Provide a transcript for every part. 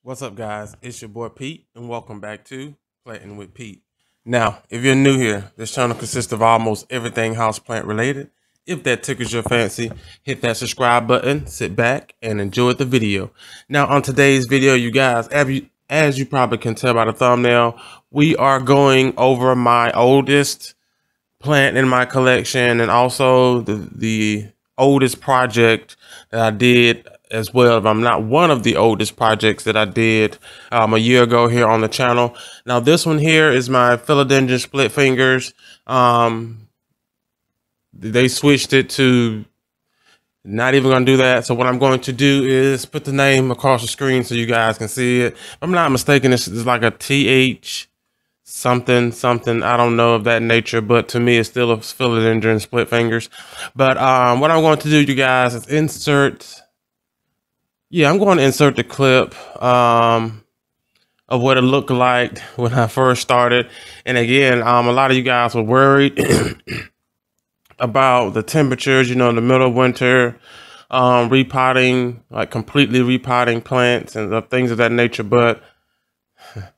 What's up, guys? It's your boy Pete, and welcome back to Planting with Pete. Now, if you're new here, this channel consists of almost everything houseplant related. If that tickles your fancy, hit that subscribe button, sit back, and enjoy the video. Now, on today's video, you guys, as you probably can tell by the thumbnail, we are going over my oldest plant in my collection and also the oldest project that I did as well. If I'm not one of the oldest projects that I did a year ago here on the channel. Now this one here is my philodendron split fingers. They switched it to not even gonna do that. So what I'm going to do is put the name across the screen so you guys can see it. If I'm not mistaken, this is like a TH something, I don't know of that nature, but to me it's still a philodendron split fingers. But what I'm going to do, you guys, is I'm going to insert the clip of what it looked like when I first started. And again, a lot of you guys were worried about the temperatures, in the middle of winter, repotting, like completely repotting plants and things of that nature. But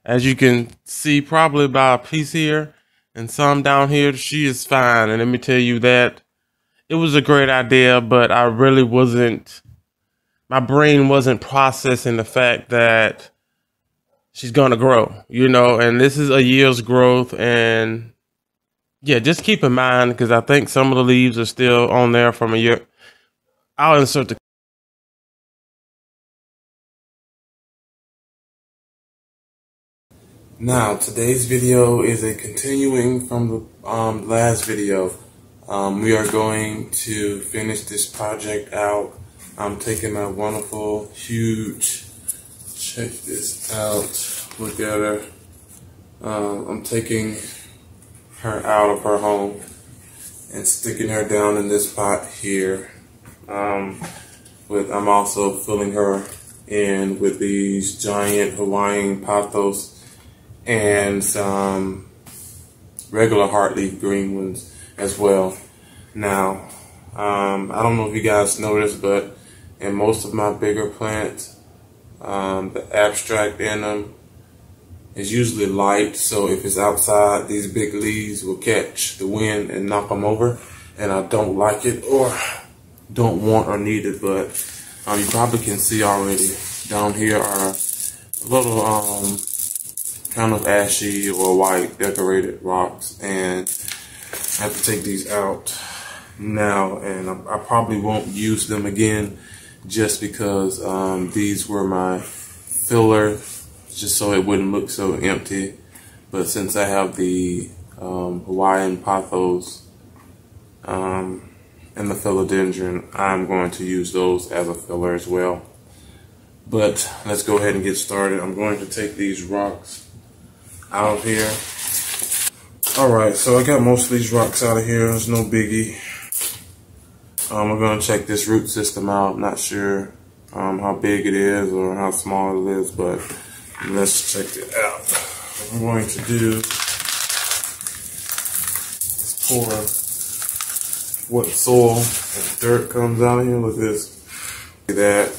as you can see, probably by a piece here and some down here, she is fine. And let me tell you that it was a great idea, but I really wasn't, my brain wasn't processing the fact that she's going to grow, and this is a year's growth. And yeah, just keep in mind, because I think some of the leaves are still on there from a year. I'll insert the Now, today's video is a continuing from the last video. We are going to finish this project out. I'm taking my wonderful, huge, check this out, look at her. I'm taking her out of her home and sticking her down in this pot here. I'm also filling her in with these giant Hawaiian pothos and some regular heartleaf green ones as well. Now, I don't know if you guys noticed, but in most of my bigger plants, the abstract in them is usually light, so if it's outside, these big leaves will catch the wind and knock them over, and I don't like it or don't want or need it. But you probably can see already down here are little kind of ashy or white decorated rocks, and I have to take these out now, and I probably won't use them again just because these were my filler, just so it wouldn't look so empty. But since I have the Hawaiian pothos and the philodendron, I'm going to use those as a filler as well. But let's go ahead and get started. I'm going to take these rocks out of here. Alright, so I got most of these rocks out of here. There's no biggie. We're going to check this root system out. I'm not sure how big it is or how small it is, but let's check it out. What I'm going to do is pour what soil and dirt comes out of here. Look at this. See that.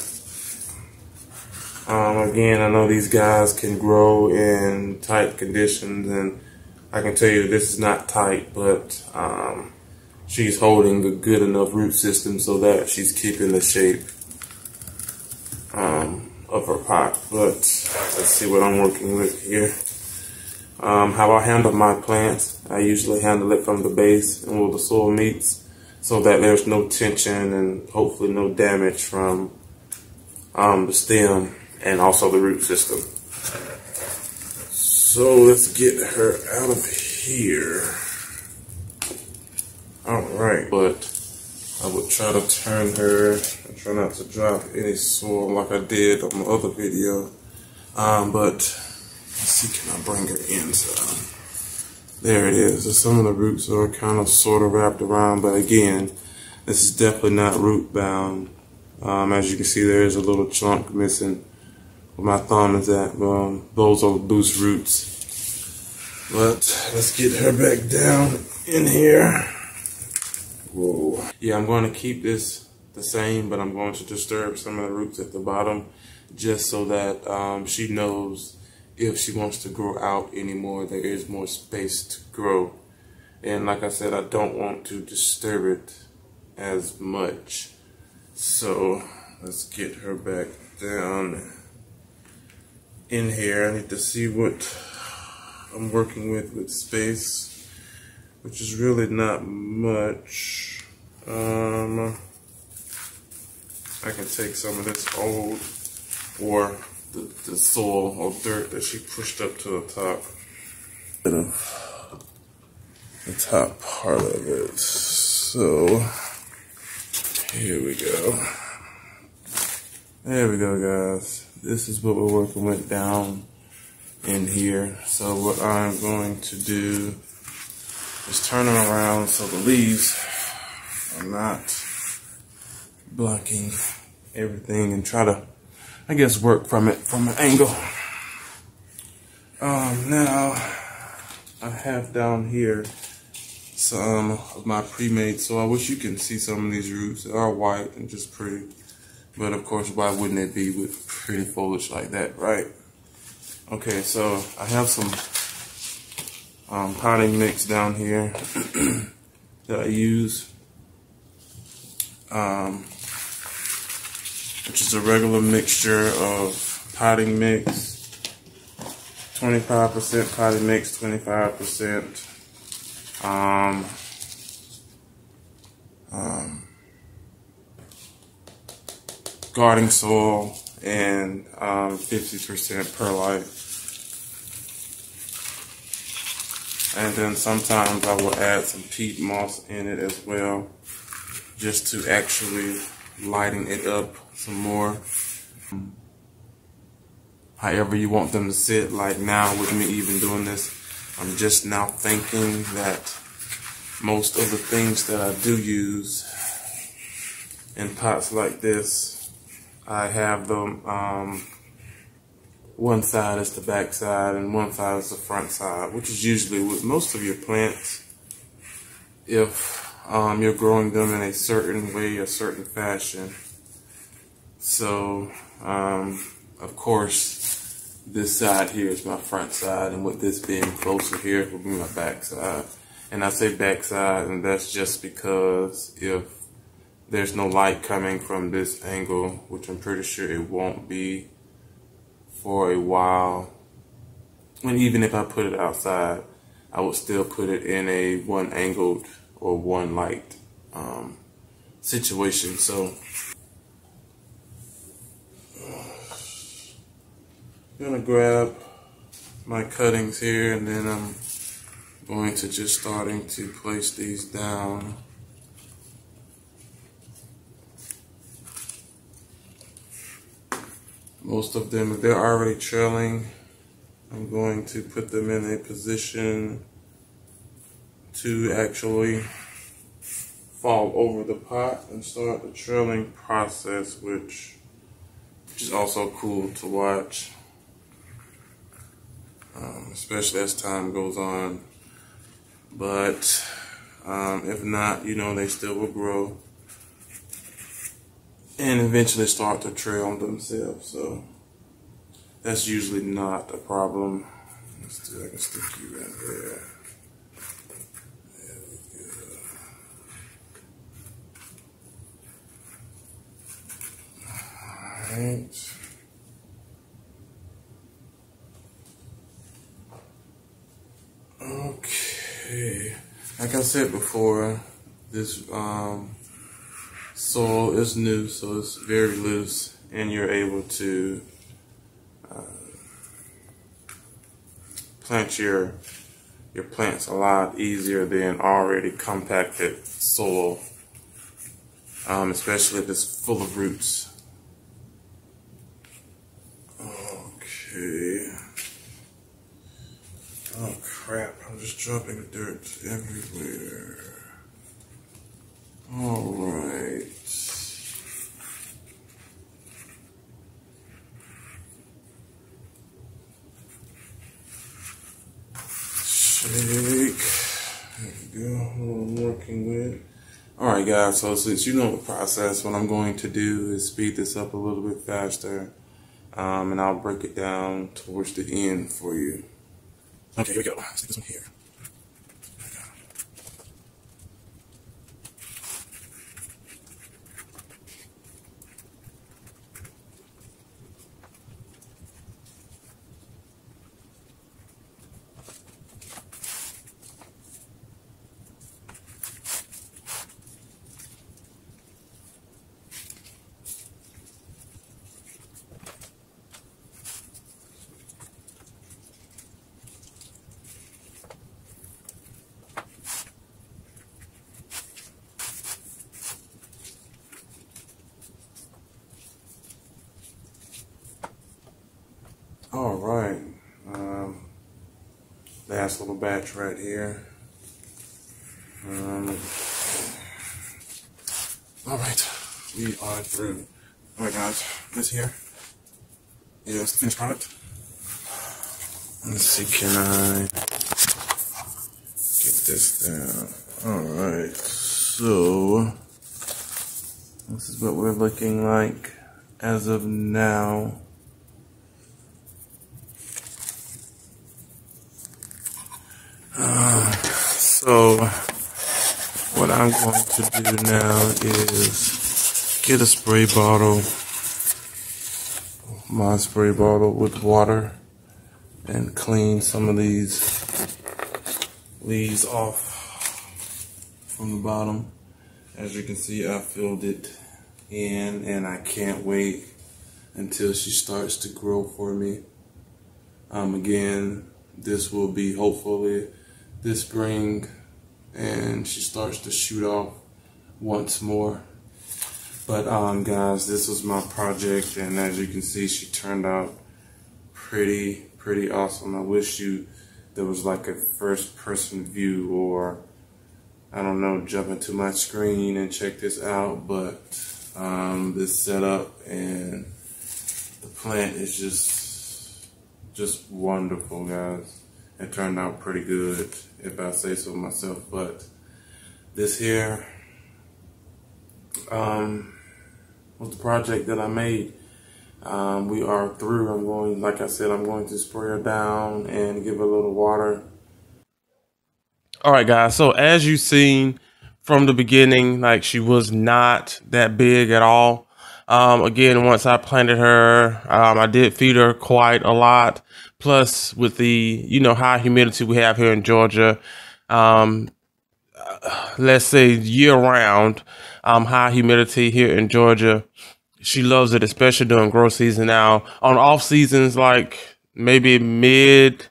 Again, I know these guys can grow in tight conditions, and I can tell you this is not tight, but she's holding a good enough root system so that she's keeping the shape of her pot. But let's see what I'm working with here. How I handle my plants, I usually handle it from the base and where the soil meets, so that there's no tension and hopefully no damage from the stem and also the root system. So let's get her out of here. Alright, but I would try to turn her and try not to drop any soil like I did on the other video. But let's see, can I bring her in? So, there it is. So some of the roots are kind of sort of wrapped around, but again, this is definitely not root bound. As you can see, there is a little chunk missing where my thumb is at. Those are loose roots. But let's get her back down in here. Whoa. Yeah, I'm going to keep this the same, but I'm going to disturb some of the roots at the bottom just so that she knows if she wants to grow out anymore, there is more space to grow. And like I said, I don't want to disturb it as much. So let's get her back down in here. I need to see what I'm working with space, which is really not much. I can take some of this old, or the soil or dirt that she pushed up to the top. The top part of it. So here we go. There we go, guys. This is what we're working with down in here. So what I'm going to do is turn them around so the leaves are not blocking everything, and try to, I guess, work from it from an angle. Now I have down here some of my pre-made soil. I wish you can see some of these roots. They are white and just pretty, but of course, why wouldn't it be with pretty foliage like that, right? Okay, so I have some potting mix down here that I use, which is a regular mixture of potting mix, 25% potting mix, 25% garden soil, and 50% perlite. And then sometimes I will add some peat moss in it as well, just to actually lighten it up some more. However you want them to sit. Like now with me even doing this, I'm just now thinking that most of the things that I do use in pots like this, I have them, one side is the back side and one side is the front side, which is usually with most of your plants. If you're growing them in a certain way, a certain fashion. So, of course, this side here is my front side, and with this being closer here, it will be my back side. And I say back side, and that's just because if there's no light coming from this angle, which I'm pretty sure it won't be for a while, and even if I put it outside, I would still put it in a one angled or one light situation. So I'm gonna grab my cuttings here, and then I'm going to just starting to place these down. Most of them, if they're already trailing, I'm going to put them in a position to actually fall over the pot and start the trailing process, which is also cool to watch, especially as time goes on. But if not, you know, they still will grow and eventually start to trail themselves. So that's usually not a problem. Let's do, I can stick you in there. There we go. Alright. Okay. Like I said before, this soil is new, so it's very loose, and you're able to plant your plants a lot easier than already compacted soil, especially if it's full of roots. Okay. Oh crap, I'm just dropping dirt everywhere. Alright. Shake. There we go, what I'm working with. Alright guys, so since you know the process, what I'm going to do is speed this up a little bit faster. and I'll break it down towards the end for you. Okay, here we go. Let's get this one here. All right, last little batch right here. All right, we are through. All right, guys, this here is the finished product. Let's see, can I get this down? All right, so this is what we're looking like as of now. So what I'm going to do now is get a spray bottle, my spray bottle with water, and clean some of these leaves off from the bottom. As you can see, I filled it in, and I can't wait until she starts to grow for me. Again, this will be hopefully this spring, and she starts to shoot off once more. But guys, this was my project, and as you can see, she turned out pretty awesome. I wish there was like a first person view, or I don't know, jump into my screen and check this out. But this setup and the plant is just wonderful, guys. It turned out pretty good, if I say so myself. But this here was the project that I made. We are through. Like I said, I'm going to spray her down and give her a little water. All right, guys. So as you've seen from the beginning, like, she was not that big at all. Again, once I planted her, I did feed her quite a lot. Plus, with the, high humidity we have here in Georgia, let's say year round, high humidity here in Georgia, she loves it, especially during grow season. Now, on off seasons, like maybe mid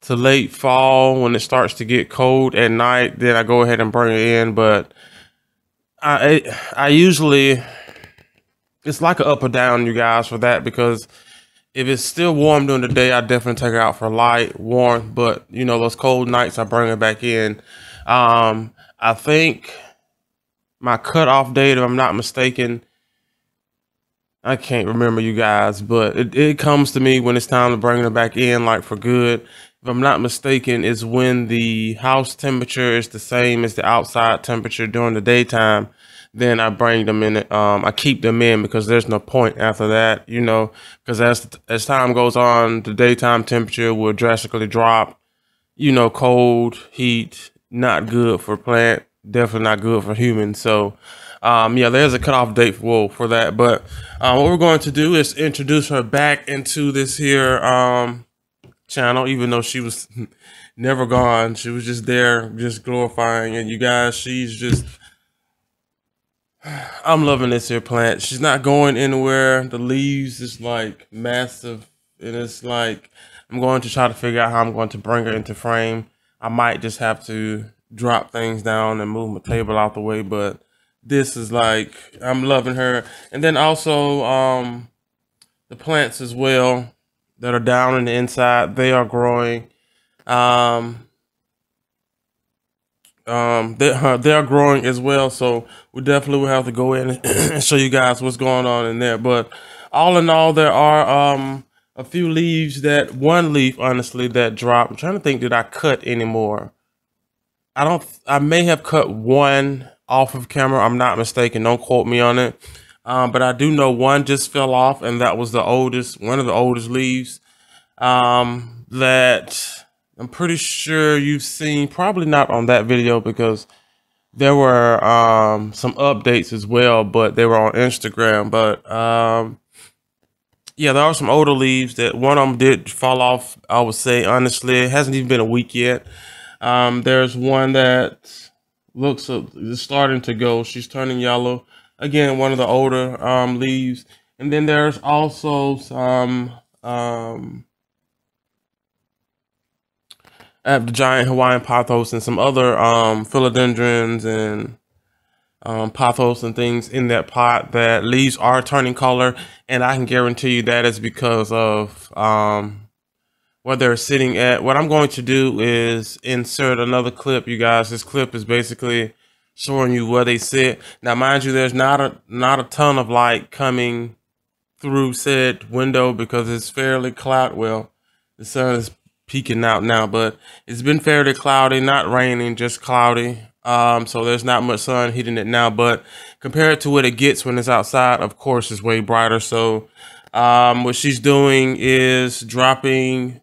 to late fall, when it starts to get cold at night, then I go ahead and bring it in. But I usually, it's like an up or down, you guys, for that, because if it's still warm during the day, I definitely take her out for light, warmth. But, those cold nights, I bring her back in. I think my cutoff date, if I'm not mistaken, I can't remember, you guys, but it comes to me when it's time to bring her back in, like, for good. If I'm not mistaken, is when the house temperature is the same as the outside temperature during the daytime. Then I bring them in. I keep them in, because there's no point after that, because as time goes on, the daytime temperature will drastically drop. Cold, heat, not good for plant, definitely not good for humans. So, yeah, there's a cutoff date for that. But what we're going to do is introduce her back into this here channel, even though she was never gone. She was just there, just glorifying. And you guys, I'm loving this here plant. She's not going anywhere. The leaves is like massive, and it's like I'm going to try to figure out how I'm going to bring her into frame. I might just have to drop things down and move my table out the way, but this is like, I'm loving her. And then also the plants as well that are down in the inside, they are growing. They are growing as well, so we definitely will have to go in and show you guys what's going on in there. But all in all, there are a few leaves, one leaf honestly that dropped. I'm trying to think, did I cut anymore? I may have cut one off of camera, I'm not mistaken, don't quote me on it. But I do know one just fell off, and that was one of the oldest leaves that I'm pretty sure you've seen. Probably not on that video because there were some updates as well, but they were on Instagram. But yeah, there are some older leaves that one of them did fall off. I would say honestly, it hasn't even been a week yet. There's one that looks is starting to go. She's turning yellow. Again, one of the older leaves. And then there's also some the giant Hawaiian pothos and some other philodendrons and pothos and things in that pot that leaves are turning color, and I can guarantee you that is because of where they're sitting at. What I'm going to do is insert another clip, you guys. This clip is basically showing you where they sit. Now, mind you, there's not a ton of light coming through said window because it's fairly cloudy. Well, the sun is peeking out now, but it's been fairly cloudy, not raining, just cloudy. So there's not much sun hitting it now, but compared to what it gets when it's outside, of course, it's way brighter. So what she's doing is dropping,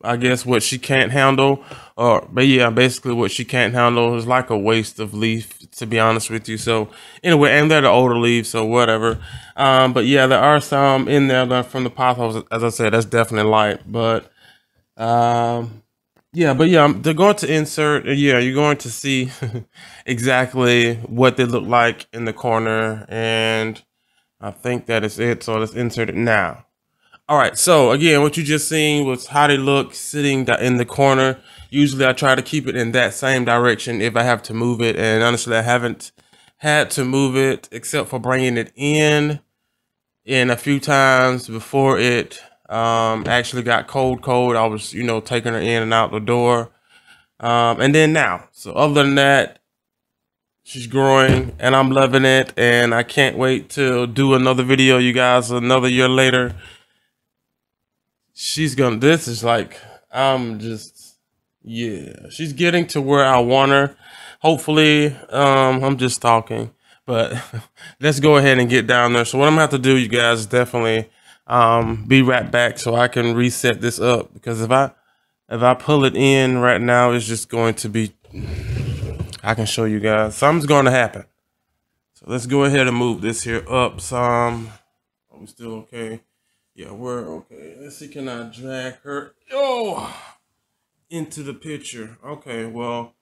I guess, what she can't handle, but yeah, basically what she can't handle is like a waste of leaf, to be honest with you. So anyway, and they're the older leaves, so whatever. But yeah, there are some in there that from the pothos. As I said, that's definitely light, but yeah, they're going to insert. Yeah, you're going to see exactly what they look like in the corner, and I think that is it. So let's insert it now. All right, so again, what you just seen was how they look sitting in the corner. Usually I try to keep it in that same direction if I have to move it. And honestly, I haven't had to move it except for bringing it in a few times before it actually got cold. I was, taking her in and out the door. And then now, so other than that, she's growing and I'm loving it. And I can't wait to do another video, you guys, another year later. This is like, yeah, she's getting to where I want her. Hopefully, I'm just talking, but let's go ahead and get down there. So what I'm gonna have to do, you guys, is definitely be right back so I can reset this up, because if I pull it in right now, it's just going to be, I can show you guys, something's going to happen. So let's go ahead and move this here up some. Are we still okay? Yeah, we're okay. Let's see, can I drag her into the picture? Okay, well,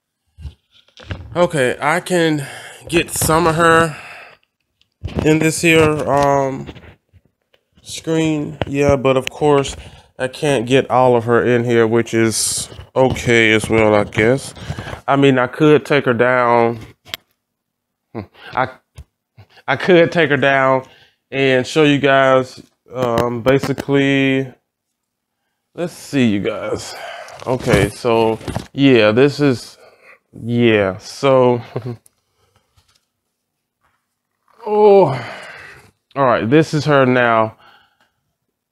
okay, I can get some of her in this here screen. Yeah, but of course, I can't get all of her in here, which is okay as well, I guess. I mean, I could take her down. I could take her down and show you guys. Basically, let's see, you guys. Okay, so yeah, this is, yeah, so oh, all right, this is her now.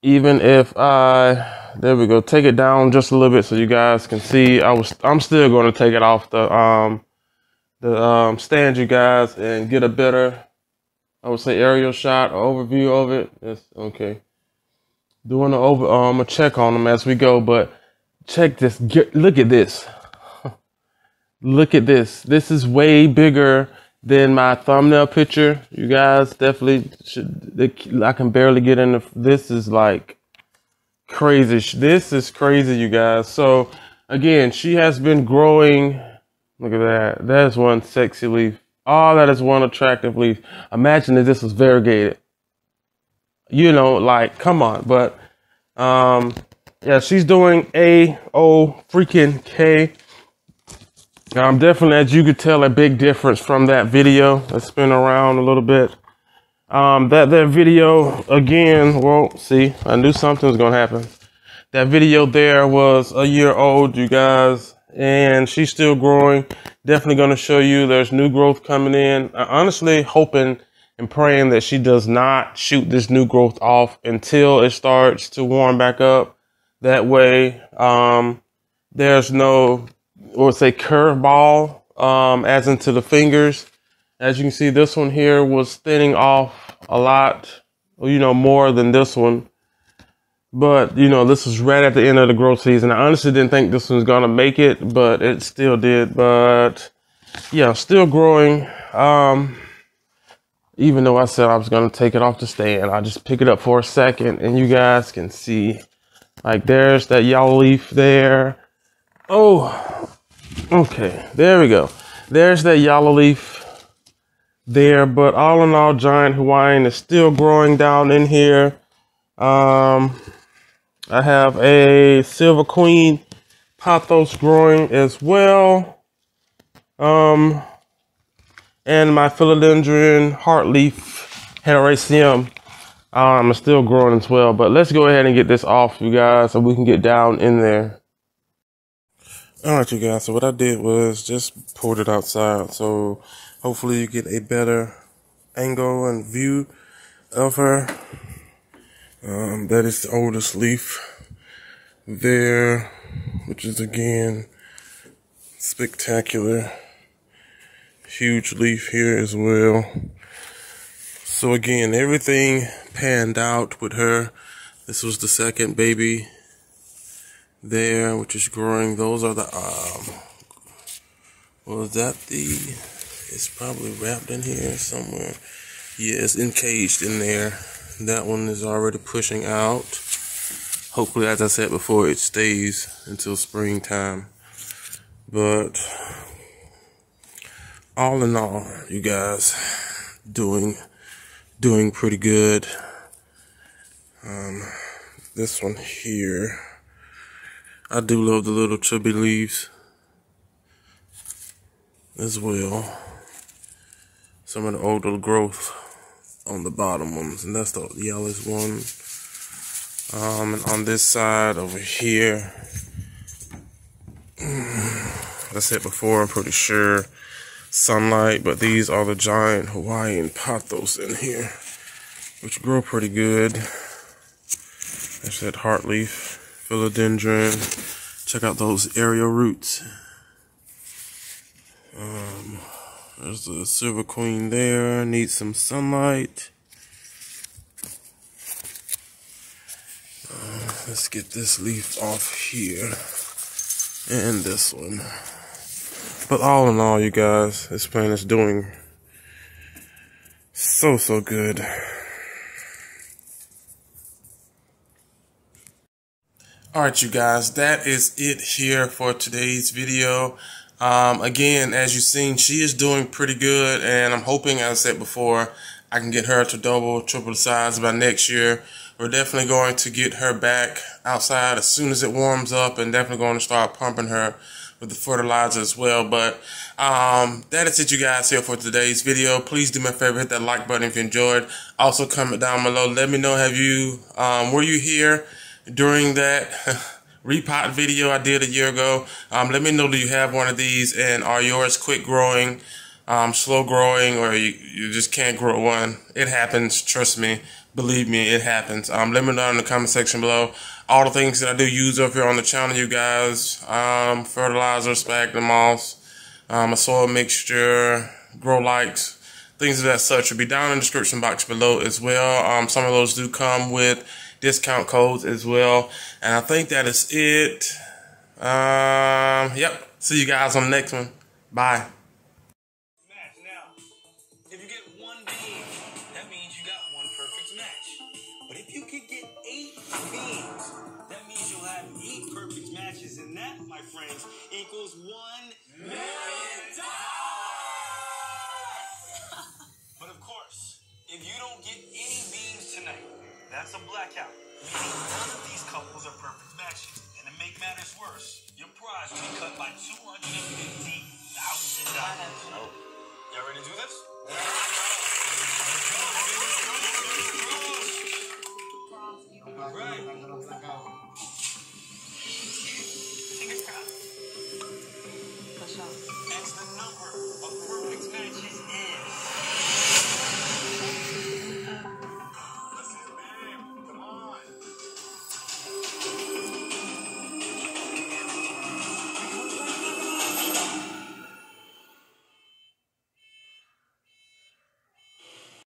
Even if there we go, take it down just a little bit so you guys can see. I'm still going to take it off the stand, you guys, and get a better, I would say, aerial shot or overview of it. It's okay. Doing a check on them as we go, but check this. Look at this. Look at this. This is way bigger than my thumbnail picture. You guys definitely should. I can barely get in. This is like crazy. This is crazy, you guys. So again, she has been growing. Look at that. That is one sexy leaf. Oh, that is one attractive leaf. Imagine if this was variegated. You know, like, come on. But yeah, she's doing freaking K. Definitely, as you could tell, a big difference from that video. Let's spin around a little bit. That video again, well, see, I knew something was gonna happen. That video there was a year old, you guys, and she's still growing. Definitely gonna show you there's new growth coming in. I honestly hoping and praying that she does not shoot this new growth off until it starts to warm back up. That way, there's no, or say, curveball, as into the fingers. As you can see, this one here was thinning off a lot, more than this one. But, this was right at the end of the growth season. I honestly didn't think this one was going to make it, but it still did. But, yeah, still growing. Even though I said I was going to take it off the stand, I just pick it up for a second, and you guys can see, like, there's that yellow leaf there. Oh, okay, there we go. There's that yellow leaf there, but all in all, Giant Hawaiian is still growing down in here. I have a Silver Queen pothos growing as well. And my philodendron heartleaf heteroraceum is still growing as well. But let's go ahead and get this off, you guys, so we can get down in there. All right, you guys, so what I did was just poured it outside. So hopefully you get a better angle and view of her. That is the oldest leaf there, which is again spectacular. Huge leaf here as well. So again, everything panned out with her. This was the second baby there, which is growing. Those are the was that it's probably wrapped in here somewhere. Yeah, it's encaged in there. That one is already pushing out. Hopefully, as I said before, it stays until springtime. But all in all, you guys, doing pretty good. This one here, I do love the little chubby leaves as well. Some of the older growth on the bottom ones, and that's the yellowest one. And on this side over here, I said before, I'm pretty sure sunlight, but these are the Giant Hawaiian pothos in here, which grow pretty good. There's that heartleaf philodendron. Check out those aerial roots. There's the Silver Queen there. Needs some sunlight. Let's get this leaf off here. And this one. But all in all, you guys, this plant is doing so good. Alright, you guys, that is it here for today's video. Again, as you've seen, she is doing pretty good, and I'm hoping, as I said before, I can get her to double, triple the size by next year. We're definitely going to get her back outside as soon as it warms up, and definitely going to start pumping her with the fertilizer as well. But that is it, you guys, here for today's video. Please do me a favor, hit that like button if you enjoyed. Also, comment down below. Let me know, were you here during that repot video I did a year ago? Let me know, do you have one of these, and are yours quick growing, slow growing, or you just can't grow one? It happens, trust me, believe me, it happens. Let me know in the comment section below all the things that I do use up here on the channel, you guys. Fertilizer, sphagnum moss, a soil mixture, grow lights, things of that such will be down in the description box below as well. Some of those do come with discount codes as well. And I think that is it. Yep. See you guys on the next one. Bye. Now, if you get one bean, that means you got one perfect match. But if you could get 8 beans, that means you'll have 8 perfect matches. And that, my friends, equals $1 million. But of course, if you don't get any beans tonight, that's a blackout. Meaning none of these couples are perfect matches. And to make matters worse, your prize will be cut by $250,000. Oh. Y'all ready to do this?